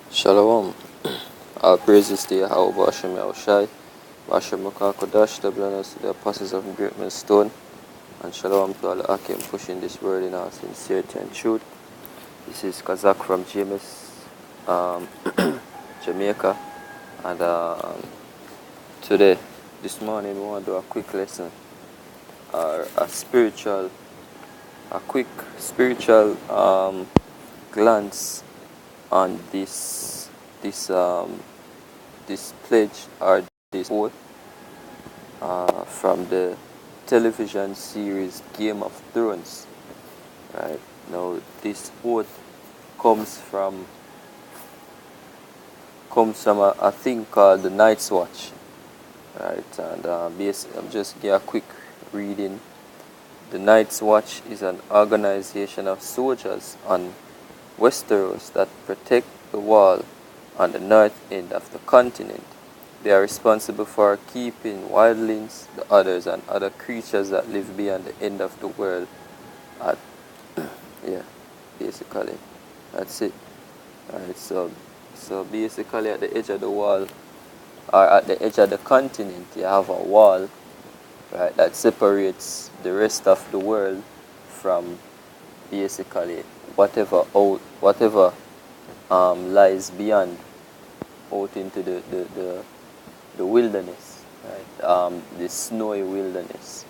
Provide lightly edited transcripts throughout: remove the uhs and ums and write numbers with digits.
Shalom. All praises to Yahweh Bashem Yahushai, Bashem Makakodash, the blessed to the apostles of Great Millstone, and shalom to all the Akim pushing this word in our sincerity and truth. This is Kazak from James, um, Jamaica, and today, this morning, we want to do a quick lesson, or a quick spiritual glance on this pledge or this oath from the television series Game of Thrones. Right now, this oath comes from a thing called the Night's Watch. Right, and basically, I'm just give a quick reading. The Night's Watch is an organization of soldiers on Westeros that protect the wall on the north end of the continent. They are responsible for keeping wildlings, the others, and other creatures that live beyond the end of the world at yeah, basically that's it. Alright, so basically at the edge of the wall, or at the edge of the continent, you have a wall, right, that separates the rest of the world from basically whatever lies beyond, out into the wilderness, right? The snowy wilderness.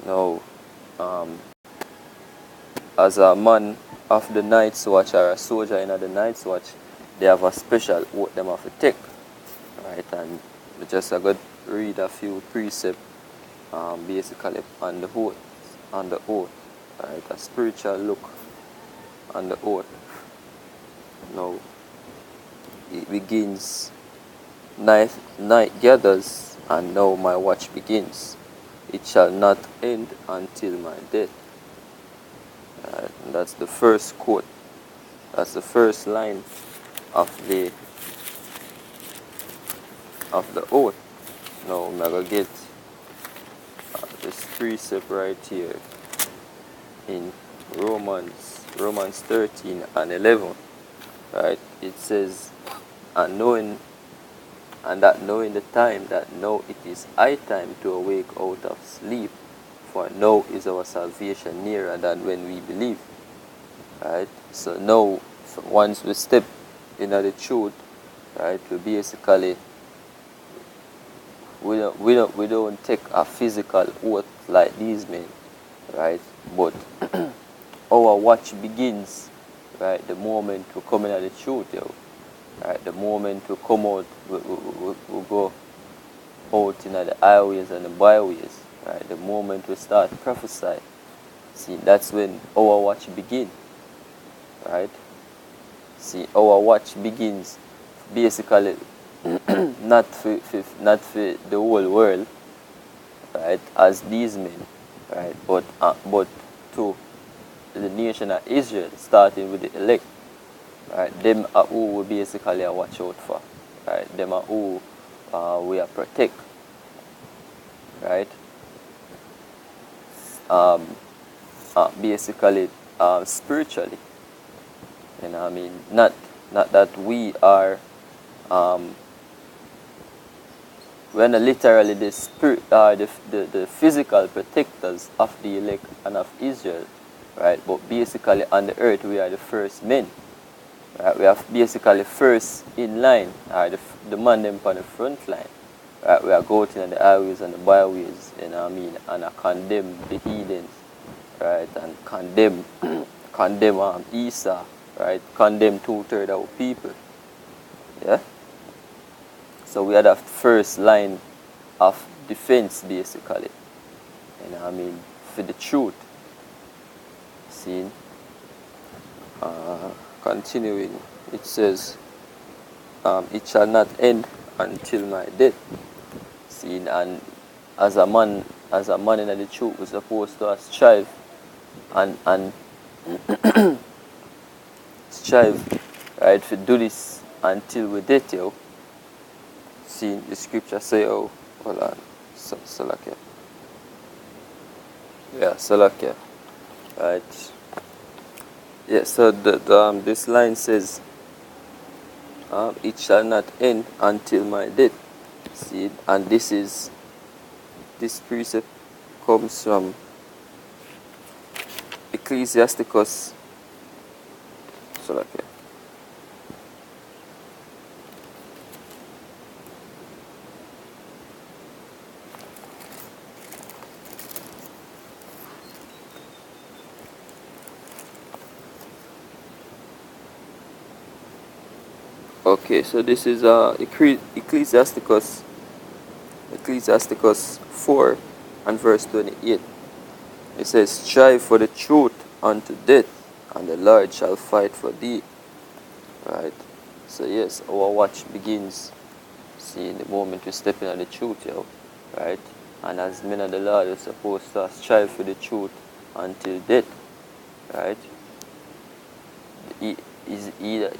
Now, as a man of the Night's Watch, or a soldier in the Night's Watch, they have a special oath them have to take, right? And we just I got read a few precepts, basically on the oath, right? A spiritual look on the oath. Now, it begins. Night gathers, and now my watch begins. It shall not end until my death. And that's the first quote. That's the first line of the oath. Now I'm gonna get this precept right here in Romans 13 and 11. Right? It says, knowing the time that now it is high time to awake out of sleep, for now is our salvation nearer than when we believe. Right? So now, once we step into the truth, right, we basically we don't take a physical oath like these men, right? But our watch begins, right, the moment we come into the truth, Right, the moment we come out, we go out in the highways and the byways. Right, the moment we start prophesy, see, that's when our watch begins. Right, see, our watch begins basically not for the whole world, right, as these men, right, but to the nation of Israel, starting with the elect. Right, them are who we basically watch out for. Right, them are who we are protect. Right, basically spiritually. You know, I mean, not that we are we're not literally the spirit, the physical protectors of the elect and of Israel, right? But basically on the earth we are the first men. Right, we are basically first in line, the man them on the front line. Right, we are going in the highways and the byways, you know what I mean, and I condemn the heathens, right, and condemn Esau, right, condemn 2/3 of our people. Yeah? So we are the first line of defense basically. You know what I mean, for the truth. See? Continuing, it says, it shall not end until my death. See, and as a man in the truth, we're supposed to strive and strive, right, to do this until we death, See, the scripture say, hold on, Salakia. Yeah, Salakia. Right. Yeah, so this line says, It shall not end until my death. See, and this precept comes from Ecclesiasticus. So like, okay, so this is Ecclesiasticus 4 and verse 28. It says, strive for the truth unto death, and the Lord shall fight for thee. Right? So yes, our watch begins, see, the moment we step into the truth, right? And as men of the Lord, we're supposed to strive for the truth until death, right? Is either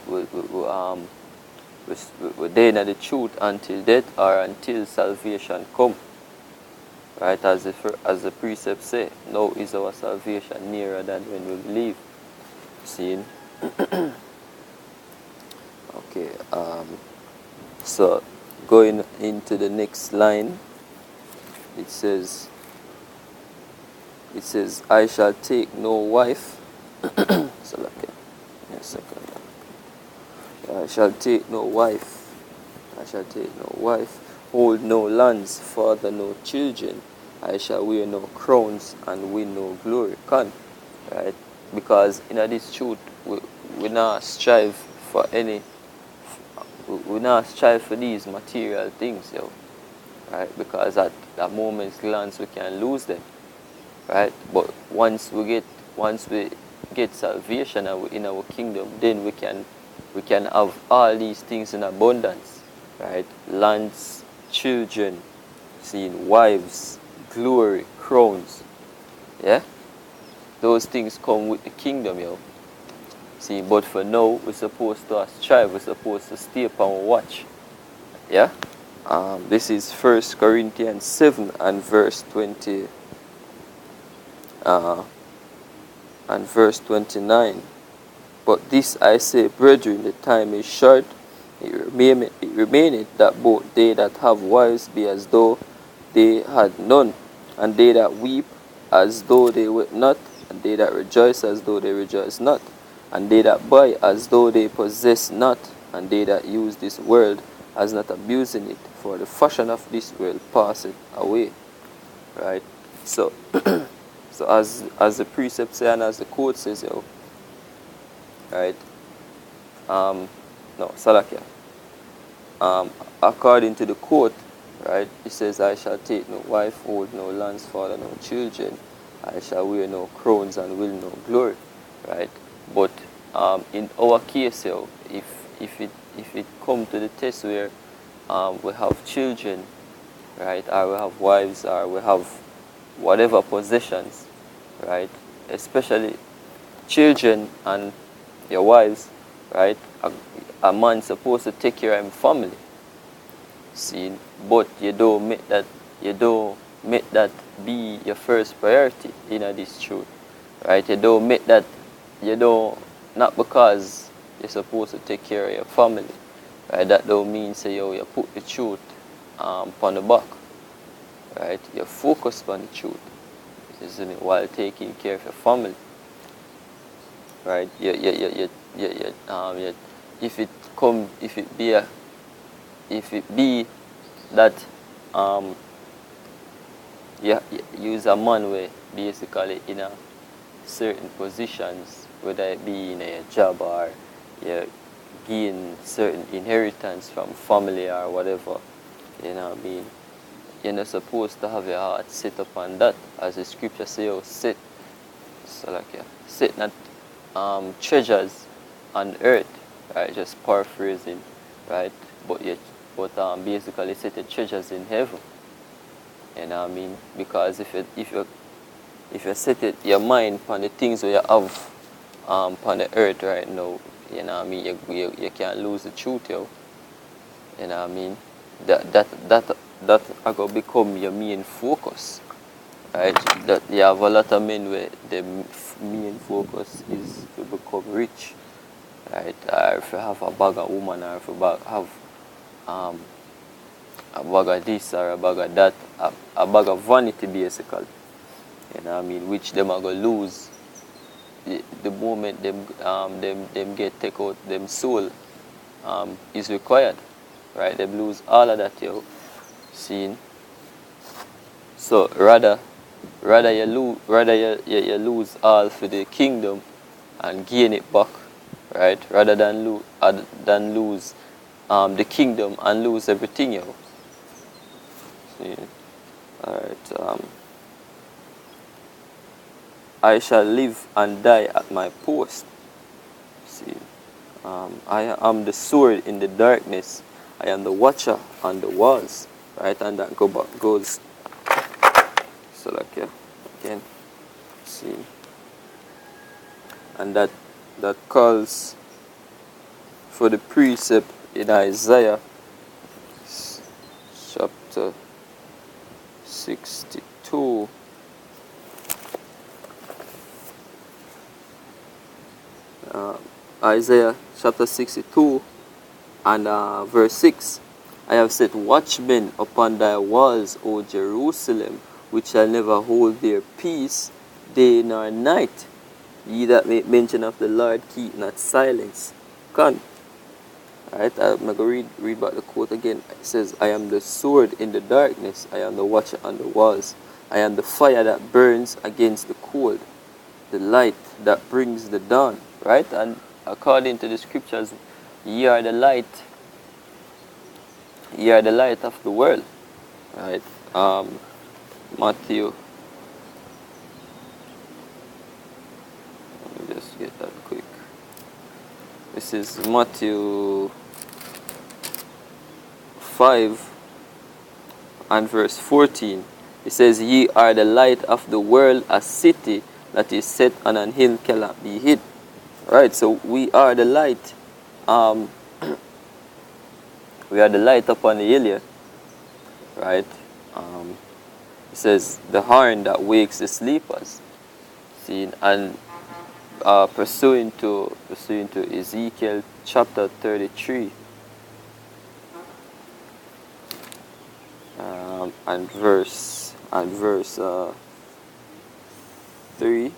we're there in the truth until death or until salvation come. Right, as the precepts say, now is our salvation nearer than when we believe. Seeing? Okay, so going into the next line, it says, I shall take no wife. So like, a second. I shall take no wife. I shall take no wife. Hold no lands, father no children. I shall wear no crowns and win no glory. Right? Because in this truth, we not strive for any. We not strive for these material things, right? Because at that moment's glance, we can lose them, right? But once we get salvation in our kingdom, then we can have all these things in abundance, right? Lands, children, seeing wives, glory, crowns, yeah. Those things come with the kingdom, See, but for now, we're supposed to strive. We're supposed to stay upon our watch, yeah. This is 1 Corinthians 7 and verse 20. And verse 29. But this I say, brethren, the time is short. It remaineth that both they that have wives be as though they had none, and they that weep as though they wept not, and they that rejoice as though they rejoice not, and they that buy as though they possess not, and they that use this world as not abusing it, for the fashion of this world passeth away. Right? So, so as the precept says and as the quote says, right? No, Salakia. According to the quote, right, it says, I shall take no wife, hold no lands, father no children, I shall wear no crowns and will no glory, right? But in our case, if it come to the test where we have children, right, or we have wives, or we have whatever possessions, right, especially children and your wives, right, a man's supposed to take care of his family. See, but you don't make that be your first priority in this truth, right? You don't make that, not because you're supposed to take care of your family, right? That don't mean say you put the truth on the back, right? You focus on the truth, isn't it, while taking care of your family, right? If it be that you use a man where basically in a certain positions, whether it be in a job or you gain certain inheritance from family or whatever, you know what I mean? You're not supposed to have your heart set upon that, as the scripture says, set not treasures on earth, right? Just paraphrasing, right? But basically set the treasures in heaven. You know what I mean? Because if you set your mind upon the things that you have upon the earth right now, you know what I mean, you can't lose the truth, You know what I mean? That are gonna become your main focus. Right? That you have a lot of men where the main focus is to become rich. right? If you have a bag of woman, or if you have um, a bag of this or a bag of that, a bag of vanity basically, you know what I mean, which them are going to lose the moment them get take out them soul is required, right? Them lose all of that, yo. Seen? So rather you lose all for the kingdom and gain it back, right? Rather than lose the kingdom and lose everything, yo. See? All right. I shall live and die at my post. See, I am the sword in the darkness. I am the watcher on the walls. Right, and that goes. So like yeah, again. See, and that calls for the precept in Isaiah chapter 62. Isaiah chapter 62 and verse 6. I have set watchmen upon thy walls, O Jerusalem, which shall never hold their peace day nor night. Ye that make mention of the Lord, keep not silence. Come. Alright, I'm going to read back the quote again. It says, I am the sword in the darkness. I am the watcher on the walls. I am the fire that burns against the cold, the light that brings the dawn. Right? And according to the scriptures, ye are the light. Ye are the light of the world. Right? Matthew. Let me just get that quick. This is Matthew 5 and verse 14. It says, ye are the light of the world, a city that is set on an hill cannot be hid. Right, so we are the light. We are the light upon the hill here. Right? It says, the horn that wakes the sleepers. See, and pursuing to Ezekiel chapter 33. And verse 3.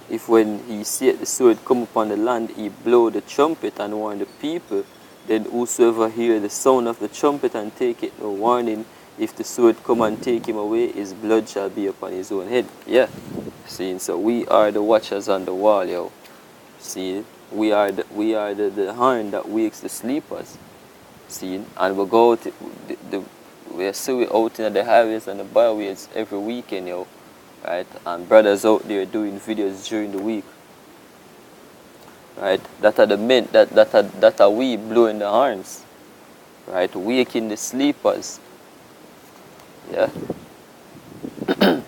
If when he seeth the sword come upon the land, he blow the trumpet and warn the people, then whosoever hear the sound of the trumpet and take it no warning, if the sword come and take him away, his blood shall be upon his own head. Yeah. See, so we are the watchers on the wall, yo. See, we are the horn that wakes the sleepers. See, and we go out, we see out in the highways and the byways every weekend, yo. Right, and brothers out there doing videos during the week. Right, that are the men that are we blowing the horns. Right, waking the sleepers. Yeah,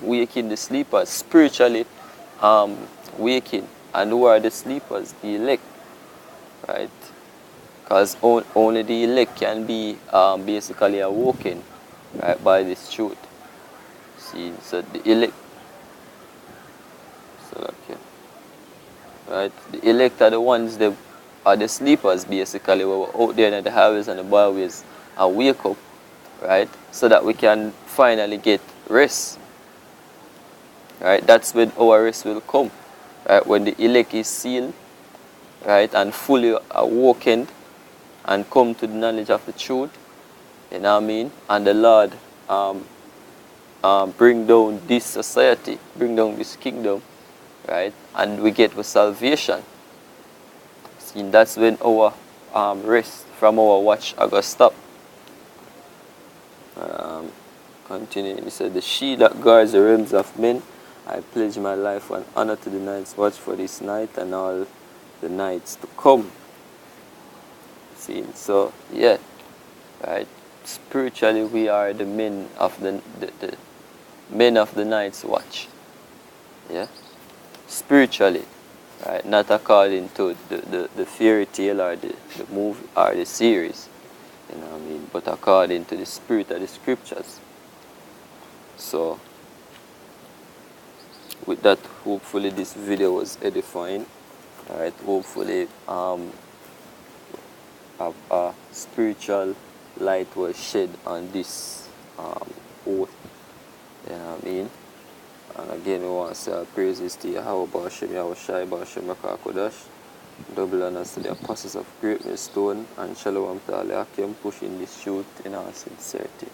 waking the sleepers spiritually, waking. And who are the sleepers? The elect. Right, because only the elect can be basically awoken, right, by this truth. See, so the elect. Okay. Right, the elect are the ones that are the sleepers basically, where we're out there in the highways and the byways and wake up, right, so that we can finally get rest. Right, that's when our rest will come. Right, when the elect is sealed, right, and fully awoken and come to the knowledge of the truth, you know what I mean, and the Lord bring down this society, bring down this kingdom. Right, and we get with salvation. See, that's when our rest from our watch are going to stop. Continuing, he said, the shield that guards the realms of men, I pledge my life and honor to the night's watch for this night and all the nights to come. See, so yeah, right. Spiritually, we are the men of the men of the night's watch. Yeah. Spiritually, right, not according to the fairy tale or the movie or the series, you know what I mean, but according to the spirit of the scriptures. So with that, hopefully this video was edifying, Right? Hopefully, a spiritual light was shed on this oath. You know what I mean? And again, we want to say our praises to Yahweh Bashem, Yahweh Shai Bashem Rakakodash. Double honors to the apostles of Great Millstone, and shalom to all the Akim pushing this truth in our sincerity.